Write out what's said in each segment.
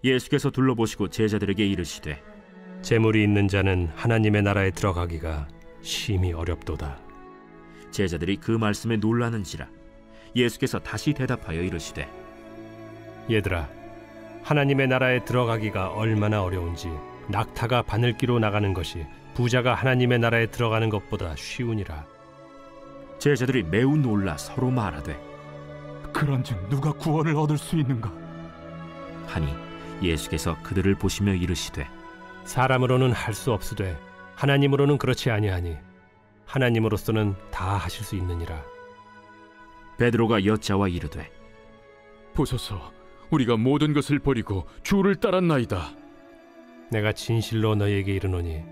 예수께서 둘러보시고 제자들에게 이르시되 재물이 있는 자는 하나님의 나라에 들어가기가 심히 어렵도다. 제자들이 그 말씀에 놀라는지라. 예수께서 다시 대답하여 이르시되 얘들아, 하나님의 나라에 들어가기가 얼마나 어려운지 낙타가 바늘기로 나가는 것이 부자가 하나님의 나라에 들어가는 것보다 쉬우니라. 제자들이 매우 놀라 서로 말하되 그런즉 누가 구원을 얻을 수 있는가 하니 예수께서 그들을 보시며 이르시되 사람으로는 할 수 없으되 하나님으로는 그렇지 아니하니 하나님으로서는 다 하실 수 있느니라. 베드로가 여짜와 이르되 보소서, 우리가 모든 것을 버리고 주를 따랐나이다. 내가 진실로 너희에게 이르노니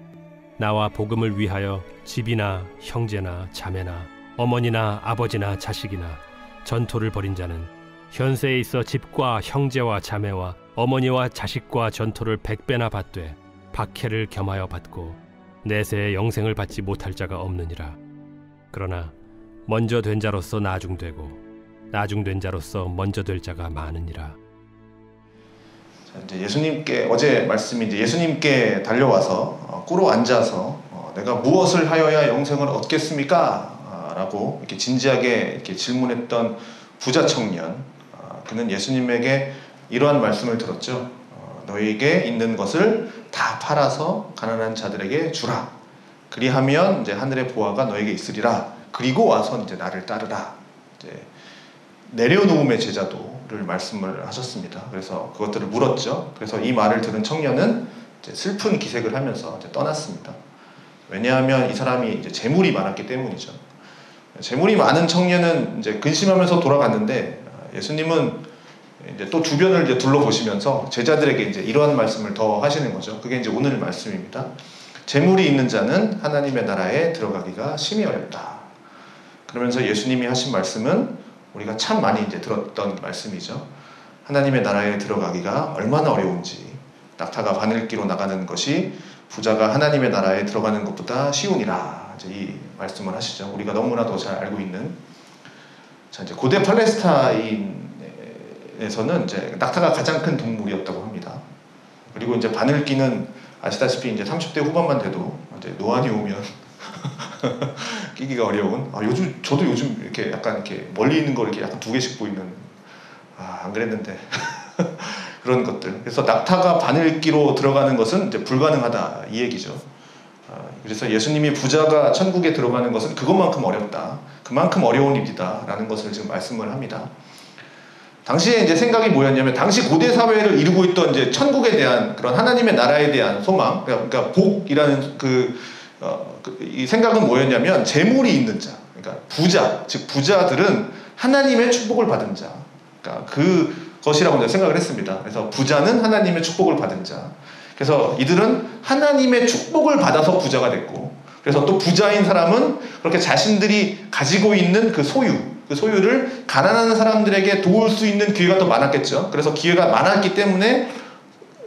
나와 복음을 위하여 집이나 형제나 자매나 어머니나 아버지나 자식이나 전토를 벌인 자는 현세에 있어 집과 형제와 자매와 어머니와 자식과 전토를 100배나 받되 박해를 겸하여 받고 내세의 영생을 받지 못할 자가 없느니라. 그러나 먼저 된 자로서 나중되고 나중된 자로서 먼저 될 자가 많으니라. 자, 이제 예수님께 어제 말씀이 이제 예수님께 달려와서 꿇어 앉아서 내가 무엇을 하여야 영생을 얻겠습니까? 라고 이렇게 진지하게 이렇게 질문했던 부자 청년. 그는 예수님에게 이러한 말씀을 들었죠. 너희에게 있는 것을 다 팔아서 가난한 자들에게 주라. 그리하면 이제 하늘의 보화가 너에게 있으리라. 그리고 와서 이제 나를 따르라. 이제 내려놓음의 제자도를 말씀을 하셨습니다. 그래서 그것들을 물었죠. 그래서 이 말을 들은 청년은 이제 슬픈 기색을 하면서 이제 떠났습니다. 왜냐하면 이 사람이 이제 재물이 많았기 때문이죠. 재물이 많은 청년은 이제 근심하면서 돌아갔는데 예수님은 이제 또 주변을 이제 둘러보시면서 제자들에게 이제 이러한 말씀을 더 하시는 거죠. 그게 이제 오늘 말씀입니다. 재물이 있는 자는 하나님의 나라에 들어가기가 심히 어렵다. 그러면서 예수님이 하신 말씀은 우리가 참 많이 이제 들었던 말씀이죠. 하나님의 나라에 들어가기가 얼마나 어려운지, 낙타가 바늘기로 나가는 것이 부자가 하나님의 나라에 들어가는 것보다 쉬우니라. 이제 이 말씀을 하시죠. 우리가 너무나도 잘 알고 있는. 자, 이제 고대 팔레스타인에서는 이제 낙타가 가장 큰 동물이었다고 합니다. 그리고 이제 바늘기는 아시다시피 이제 30대 후반만 돼도 이제 노안이 오면 끼기가 어려운. 저도 요즘 이렇게 약간 이렇게 멀리 있는 거 이렇게 약간 2개씩 보이는. 안 그랬는데. 그런 것들. 그래서 낙타가 바늘기로 들어가는 것은 이제 불가능하다 이 얘기죠. 그래서 예수님이 부자가 천국에 들어가는 것은 그것만큼 어렵다. 그만큼 어려운 일이다라는 것을 지금 말씀을 합니다. 당시에 이제 생각이 뭐였냐면 당시 고대 사회를 이루고 있던 이제 천국에 대한 그런 하나님의 나라에 대한 소망, 그러니까 복이라는 이 생각은 뭐였냐면 재물이 있는 자, 그러니까 부자, 즉 부자들은 하나님의 축복을 받은 자, 그러니까 그것이라고 이제 생각을 했습니다. 그래서 부자는 하나님의 축복을 받은 자. 그래서 이들은 하나님의 축복을 받아서 부자가 됐고, 그래서 또 부자인 사람은 그렇게 자신들이 가지고 있는 그 소유를 가난한 사람들에게 도울 수 있는 기회가 더 많았겠죠. 그래서 기회가 많았기 때문에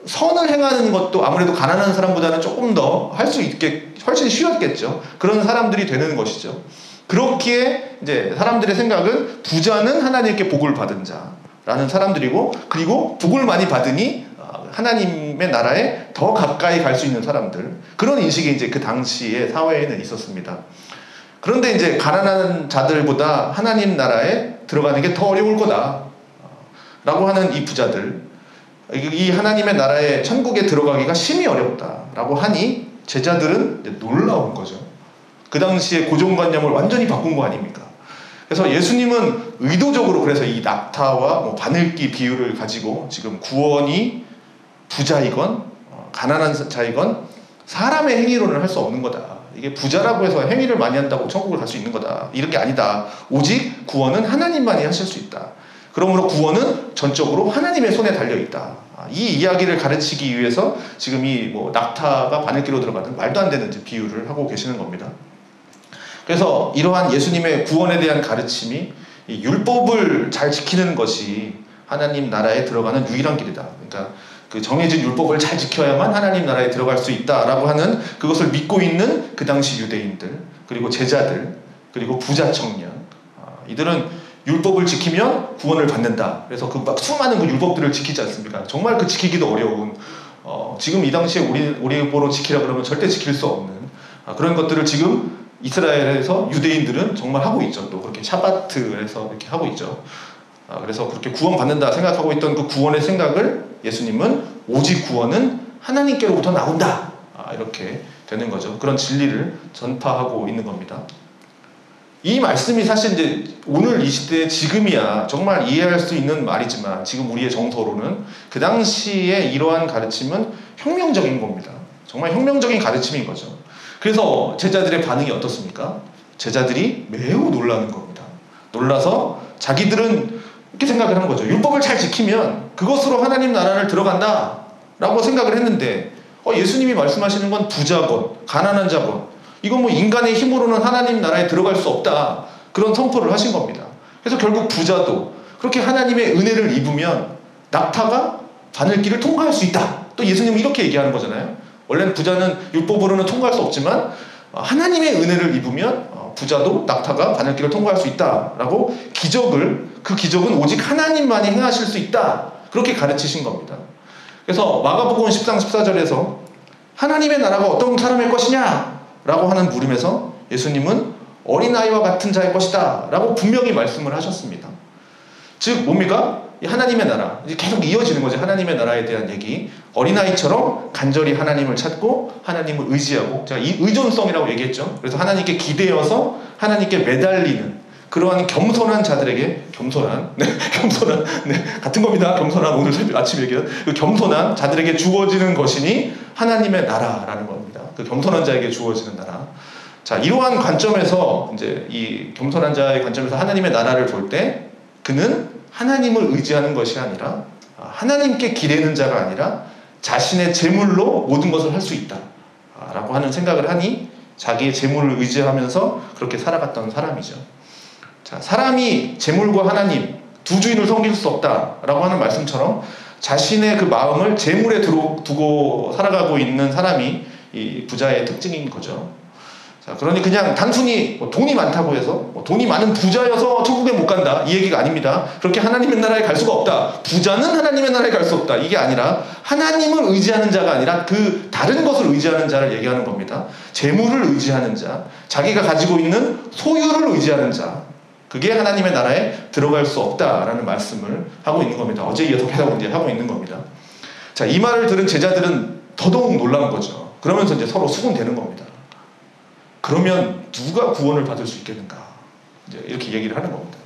선을 행하는 것도 아무래도 가난한 사람보다는 조금 더 할 수 있게 훨씬 쉬웠겠죠. 그런 사람들이 되는 것이죠. 그렇기에 이제 사람들의 생각은 부자는 하나님께 복을 받은 자라는 사람들이고, 그리고 복을 많이 받으니 하나님의 나라에 더 가까이 갈 수 있는 사람들, 그런 인식이 이제 그 당시의 사회에는 있었습니다. 그런데 이제 가난한 자들보다 하나님 나라에 들어가는 게 더 어려울 거다 라고 하는 이 부자들, 이 하나님의 나라에 천국에 들어가기가 심히 어렵다라고 하니 제자들은 이제 놀라운 거죠. 그 당시에 고정관념을 완전히 바꾼 거 아닙니까? 그래서 예수님은 의도적으로 그래서 이 낙타와 뭐 바늘기 비유를 가지고 지금 구원이 부자이건 가난한 자이건 사람의 행위로는 할 수 없는 거다. 이게 부자라고 해서 행위를 많이 한다고 천국을 갈 수 있는 거다. 이런 게 아니다. 오직 구원은 하나님만이 하실 수 있다. 그러므로 구원은 전적으로 하나님의 손에 달려있다. 이 이야기를 가르치기 위해서 지금 이 뭐 낙타가 바늘기로 들어가는 말도 안 되는 비유를 하고 계시는 겁니다. 그래서 이러한 예수님의 구원에 대한 가르침이 이 율법을 잘 지키는 것이 하나님 나라에 들어가는 유일한 길이다. 그러니까 그 정해진 율법을 잘 지켜야만 하나님 나라에 들어갈 수 있다라고 하는 그것을 믿고 있는 그 당시 유대인들, 그리고 제자들, 그리고 부자 청년, 이들은 율법을 지키면 구원을 받는다. 그래서 그 막 수많은 그 율법들을 지키지 않습니까? 정말 그 지키기도 어려운 지금 이 당시에 우리 보로 지키라 그러면 절대 지킬 수 없는 그런 것들을 지금 이스라엘에서 유대인들은 정말 하고 있죠. 또 그렇게 샤바트에서 이렇게 하고 있죠. 그래서 그렇게 구원받는다 생각하고 있던 그 구원의 생각을 예수님은 오직 구원은 하나님께로부터 나온다. 이렇게 되는 거죠. 그런 진리를 전파하고 있는 겁니다. 이 말씀이 사실 이제 오늘 이 시대에 지금이야 정말 이해할 수 있는 말이지만 지금 우리의 정서로는 그 당시에 이러한 가르침은 혁명적인 겁니다. 정말 혁명적인 가르침인 거죠. 그래서 제자들의 반응이 어떻습니까? 제자들이 매우 놀라는 겁니다. 놀라서 자기들은 이렇게 생각을 한 거죠. 율법을 잘 지키면 그것으로 하나님 나라를 들어간다 라고 생각을 했는데 예수님이 말씀하시는 건 부자건 가난한 자건 이건 뭐 인간의 힘으로는 하나님 나라에 들어갈 수 없다 그런 선포를 하신 겁니다. 그래서 결국 부자도 그렇게 하나님의 은혜를 입으면 낙타가 바늘길을 통과할 수 있다. 또 예수님은 이렇게 얘기하는 거잖아요. 원래는 부자는 율법으로는 통과할 수 없지만 하나님의 은혜를 입으면 부자도 낙타가 바늘길을 통과할 수 있다라고 그 기적은 오직 하나님만이 행하실 수 있다 그렇게 가르치신 겁니다. 그래서 마가복음 10장 14절에서 하나님의 나라가 어떤 사람의 것이냐 라고 하는 물음에서 예수님은 어린아이와 같은 자의 것이다 라고 분명히 말씀을 하셨습니다. 즉 뭡니까? 이 하나님의 나라 이제 계속 이어지는 거죠. 하나님의 나라에 대한 얘기. 어린아이처럼 간절히 하나님을 찾고 하나님을 의지하고 제가 이 의존성이라고 얘기했죠. 그래서 하나님께 기대어서 하나님께 매달리는 그러한 겸손한 자들에게 겸손한 같은 겁니다. 겸손한 오늘 아침 얘기한 그 겸손한 자들에게 주어지는 것이니 하나님의 나라라는 겁니다. 그 겸손한 자에게 주어지는 나라. 자, 이러한 관점에서 이제 이 겸손한 자의 관점에서 하나님의 나라를 볼 때 그는 하나님을 의지하는 것이 아니라 하나님께 기대는 자가 아니라 자신의 재물로 모든 것을 할 수 있다 라고 하는 생각을 하니 자기의 재물을 의지하면서 그렇게 살아갔던 사람이죠. 자, 사람이 재물과 하나님 두 주인을 섬길 수 없다라고 하는 말씀처럼 자신의 그 마음을 재물에 두고 살아가고 있는 사람이 이 부자의 특징인 거죠. 자, 그러니 그냥 단순히 돈이 많다고 해서 돈이 많은 부자여서 천국에 못 간다 이 얘기가 아닙니다. 그렇게 하나님의 나라에 갈 수가 없다. 부자는 하나님의 나라에 갈 수 없다. 이게 아니라 하나님을 의지하는 자가 아니라 그 다른 것을 의지하는 자를 얘기하는 겁니다. 재물을 의지하는 자, 자기가 가지고 있는 소유를 의지하는 자, 그게 하나님의 나라에 들어갈 수 없다라는 말씀을 하고 있는 겁니다. 어제 이어서 계속 이제 하고 있는 겁니다. 자, 이 말을 들은 제자들은 더더욱 놀란 거죠. 그러면서 이제 서로 수군대는 겁니다. 그러면 누가 구원을 받을 수 있겠는가? 이제 이렇게 얘기를 하는 겁니다.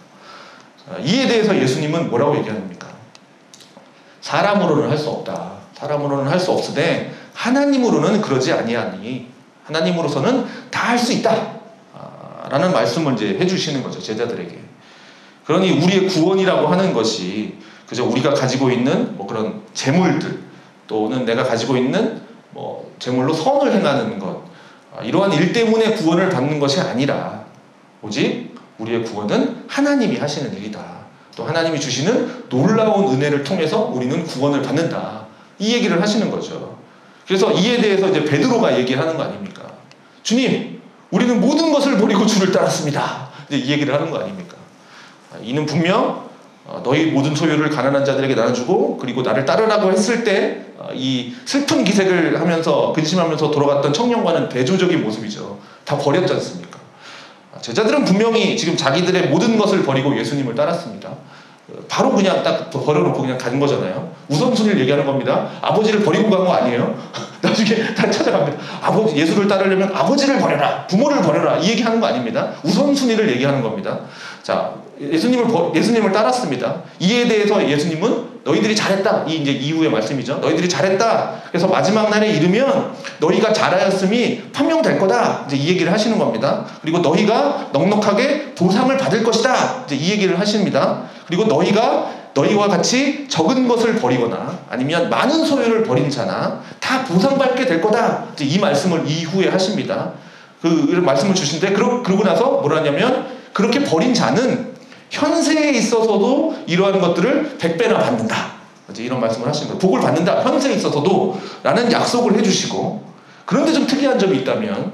자, 이에 대해서 예수님은 뭐라고 얘기합니까? 사람으로는 할 수 없다. 사람으로는 할 수 없으되 하나님으로는 그러지 아니하니 하나님으로서는 다 할 수 있다. 라는 말씀을 이제 해주시는 거죠. 제자들에게. 그러니 우리의 구원이라고 하는 것이 그저 우리가 가지고 있는 뭐 그런 재물들 또는 내가 가지고 있는 뭐 재물로 선을 행하는 것 이러한 일 때문에 구원을 받는 것이 아니라 오직 우리의 구원은 하나님이 하시는 일이다. 또 하나님이 주시는 놀라운 은혜를 통해서 우리는 구원을 받는다. 이 얘기를 하시는 거죠. 그래서 이에 대해서 이제 베드로가 얘기하는 거 아닙니까? 주님, 우리는 모든 것을 버리고 주를 따랐습니다. 이제 이 얘기를 하는 거 아닙니까? 이는 분명 너희 모든 소유를 가난한 자들에게 나눠주고 그리고 나를 따르라고 했을 때 이 슬픈 기색을 하면서 근심하면서 돌아갔던 청년과는 대조적인 모습이죠. 다 버렸지 않습니까? 제자들은 분명히 지금 자기들의 모든 것을 버리고 예수님을 따랐습니다. 바로 그냥 딱 버려놓고 그냥 간 거잖아요. 우선순위를 얘기하는 겁니다. 아버지를 버리고 간 거 아니에요. 나중에 다 찾아갑니다. 예수를 따르려면 아버지를 버려라, 부모를 버려라 이 얘기하는 거 아닙니다. 우선순위를 얘기하는 겁니다. 자, 예수님을 따랐습니다. 이에 대해서 예수님은 너희들이 잘했다. 이 이제 이후의 말씀이죠. 너희들이 잘했다. 그래서 마지막 날에 이르면 너희가 잘하였음이 판명될 거다. 이제 이 얘기를 하시는 겁니다. 그리고 너희가 넉넉하게 보상을 받을 것이다. 이제 이 얘기를 하십니다. 그리고 너희와 같이 적은 것을 버리거나 아니면 많은 소유를 버린 자나 다 보상받게 될 거다. 이제 이 말씀을 이후에 하십니다. 이런 말씀을 주신데 그러고 나서 뭐라 하냐면 그렇게 버린 자는 현세에 있어서도 이러한 것들을 100배나 받는다. 이제 이런 말씀을 하시는 거예요. 복을 받는다. 현세에 있어서도 라는 약속을 해주시고 그런데 좀 특이한 점이 있다면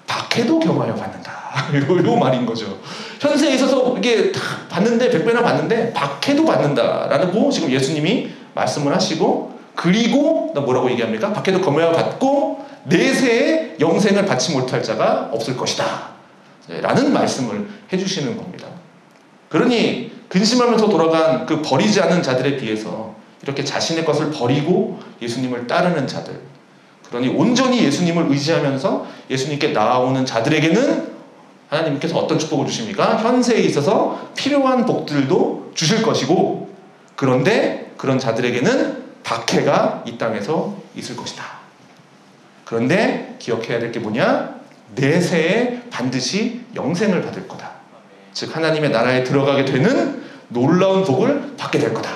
박해도 경하여 받는다. 요 말인 거죠. 현세에 있어서 이게 다 받는데 100배나 받는데 박해도 받는다라고 지금 예수님이 말씀을 하시고, 그리고 뭐라고 얘기합니까? 박해도 거머야 받고 내세에 영생을 받지 못할 자가 없을 것이다 라는 말씀을 해주시는 겁니다. 그러니 근심하면서 돌아간 그 버리지 않은 자들에 비해서 이렇게 자신의 것을 버리고 예수님을 따르는 자들, 그러니 온전히 예수님을 의지하면서 예수님께 나아오는 자들에게는 하나님께서 어떤 축복을 주십니까? 현세에 있어서 필요한 복들도 주실 것이고, 그런데 그런 자들에게는 박해가 이 땅에서 있을 것이다. 그런데 기억해야 될 게 뭐냐? 내세에 반드시 영생을 받을 거다. 즉 하나님의 나라에 들어가게 되는 놀라운 복을 받게 될 거다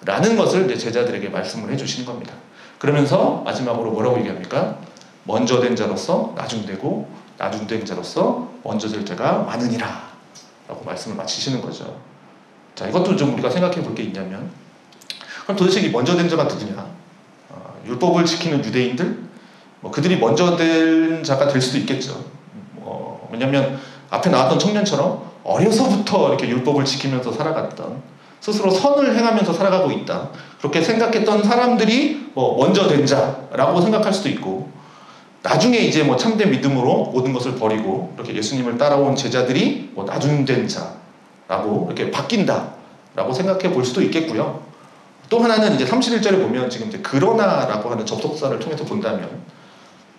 라는 것을 이제 제자들에게 말씀을 해주시는 겁니다. 그러면서 마지막으로 뭐라고 얘기합니까? 먼저 된 자로서 나중되고 나중된 자로서 먼저 될 자가 많으니라 라고 말씀을 마치시는 거죠. 자, 이것도 좀 우리가 생각해 볼 게 있냐면, 그럼 도대체 이 먼저 된 자가 누구냐? 율법을 지키는 유대인들? 그들이 먼저 된 자가 될 수도 있겠죠. 왜냐하면 앞에 나왔던 청년처럼 어려서부터 이렇게 율법을 지키면서 살아갔던, 스스로 선을 행하면서 살아가고 있다, 그렇게 생각했던 사람들이 먼저 된 자라고 생각할 수도 있고, 나중에 이제 참된 믿음으로 모든 것을 버리고 이렇게 예수님을 따라온 제자들이 나중된 자라고 이렇게 바뀐다라고 생각해 볼 수도 있겠고요. 또 하나는 이제 31절에 보면 지금 이제 그러나라고 하는 접속사를 통해서 본다면,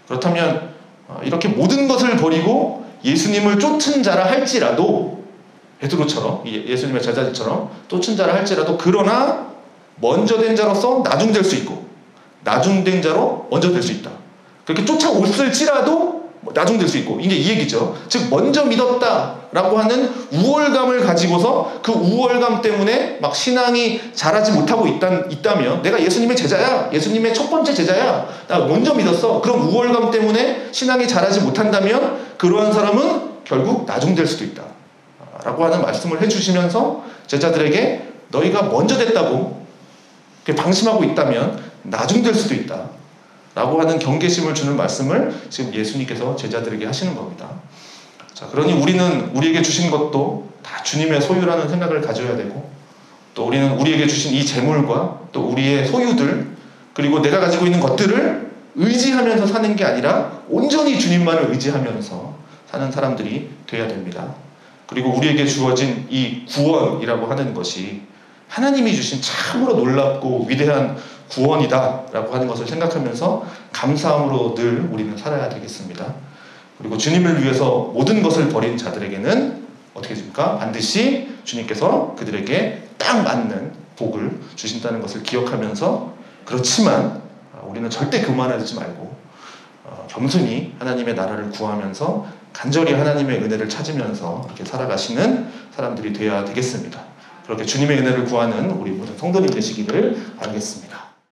그렇다면 이렇게 모든 것을 버리고 예수님을 쫓은 자라 할지라도, 베드로처럼 예수님의 제자들처럼 쫓은 자라 할지라도, 그러나 먼저 된 자로서 나중될 수 있고 나중된 자로 먼저 될 수 있다. 그렇게 쫓아올지라도 나중될 수 있고, 이게 이 얘기죠. 즉 먼저 믿었다라고 하는 우월감을 가지고서 그 우월감 때문에 막 신앙이 자라지 못하고 있다면, 내가 예수님의 제자야, 예수님의 첫 번째 제자야, 나 먼저 믿었어, 그럼 우월감 때문에 신앙이 자라지 못한다면 그러한 사람은 결국 나중될 수도 있다 라고 하는 말씀을 해주시면서 제자들에게 너희가 먼저 됐다고 방심하고 있다면 나중될 수도 있다 라고 하는 경계심을 주는 말씀을 지금 예수님께서 제자들에게 하시는 겁니다. 자, 그러니 우리는 우리에게 주신 것도 다 주님의 소유라는 생각을 가져야 되고, 또 우리는 우리에게 주신 이 재물과 또 우리의 소유들, 그리고 내가 가지고 있는 것들을 의지하면서 사는 게 아니라 온전히 주님만을 의지하면서 사는 사람들이 되어야 됩니다. 그리고 우리에게 주어진 이 구원이라고 하는 것이 하나님이 주신 참으로 놀랍고 위대한 구원이다 라고 하는 것을 생각하면서 감사함으로 늘 우리는 살아야 되겠습니다. 그리고 주님을 위해서 모든 것을 버린 자들에게는 어떻게 됩니까? 반드시 주님께서 그들에게 딱 맞는 복을 주신다는 것을 기억하면서, 그렇지만 우리는 절대 교만하지 말고 겸손히 하나님의 나라를 구하면서 간절히 하나님의 은혜를 찾으면서 이렇게 살아가시는 사람들이 되어야 되겠습니다. 그렇게 주님의 은혜를 구하는 우리 모든 성도님 되시기를 바라겠습니다.